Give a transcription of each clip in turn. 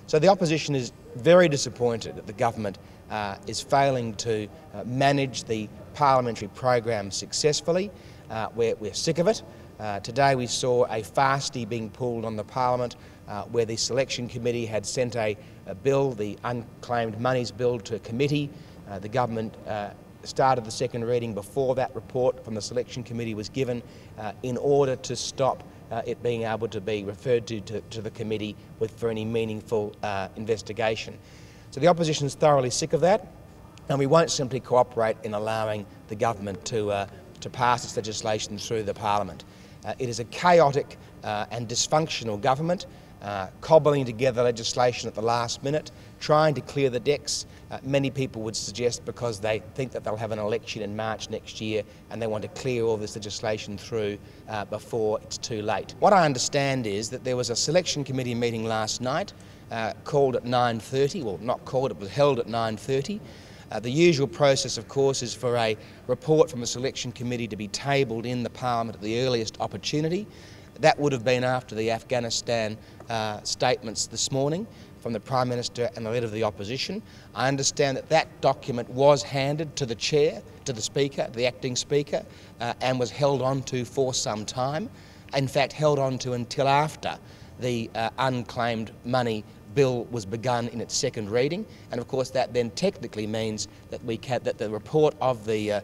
So the opposition is very disappointed that the government is failing to manage the parliamentary program successfully. We're sick of it. Today we saw a fasty being pulled on the Parliament where the selection committee had sent a bill, the unclaimed monies bill, to committee. The government started the second reading before that report from the selection committee was given in order to stop it being able to be referred to the committee for any meaningful investigation. So the opposition is thoroughly sick of that, and we won't simply cooperate in allowing the government to pass its legislation through the Parliament. It is a chaotic and dysfunctional government, cobbling together legislation at the last minute, trying to clear the decks. Many people would suggest because they think that they'll have an election in March next year and they want to clear all this legislation through before it's too late. What I understand is that there was a selection committee meeting last night called at 9:30, well not called, it was held at 9:30. The usual process, of course, is for a report from the selection committee to be tabled in the Parliament at the earliest opportunity. That would have been after the Afghanistan statements this morning from the Prime Minister and the Leader of the Opposition. I understand that that document was handed to the Chair, to the Speaker, the Acting Speaker, and was held on to for some time. In fact, held on to until after the unclaimed money bill was begun in its second reading, and of course that then technically means that that the report of the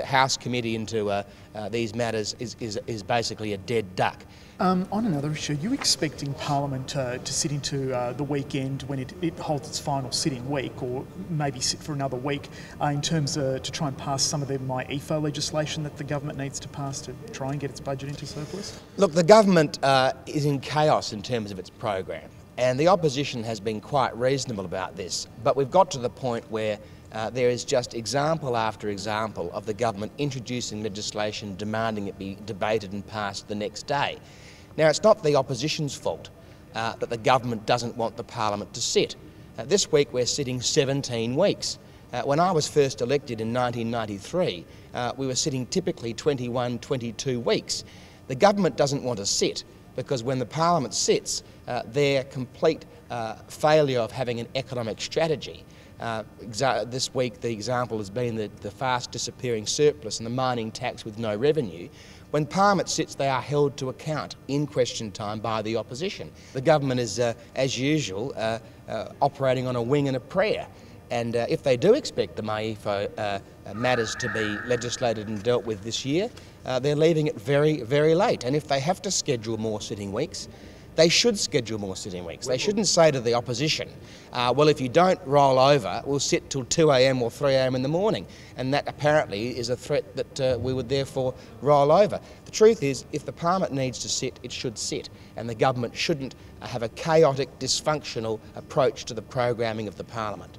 House Committee into these matters is basically a dead duck. On another issue, are you expecting Parliament to sit into the weekend when it holds its final sitting week, or maybe sit for another week in terms to try and pass some of the MyEFO legislation that the government needs to pass to try and get its budget into surplus? Look, the government is in chaos in terms of its program, and the opposition has been quite reasonable about this, but we've got to the point where there is just example after example of the government introducing legislation demanding it be debated and passed the next day. Now, it's not the opposition's fault that the government doesn't want the Parliament to sit. This week we're sitting 17 weeks. When I was first elected in 1993, we were sitting typically 21, 22 weeks. The government doesn't want to sit because when the Parliament sits, their complete failure of having an economic strategy. This week the example has been the fast disappearing surplus and the mining tax with no revenue. When Parliament sits, they are held to account in question time by the opposition. The government is, as usual, operating on a wing and a prayer. And if they do expect the MyEFO matters to be legislated and dealt with this year, they're leaving it very, very late. And if they have to schedule more sitting weeks, they should schedule more sitting weeks. They shouldn't say to the opposition, well, if you don't roll over, we'll sit till 2 a.m. or 3 a.m. in the morning. And that apparently is a threat that we would therefore roll over. The truth is, if the Parliament needs to sit, it should sit. And the government shouldn't have a chaotic, dysfunctional approach to the programming of the Parliament.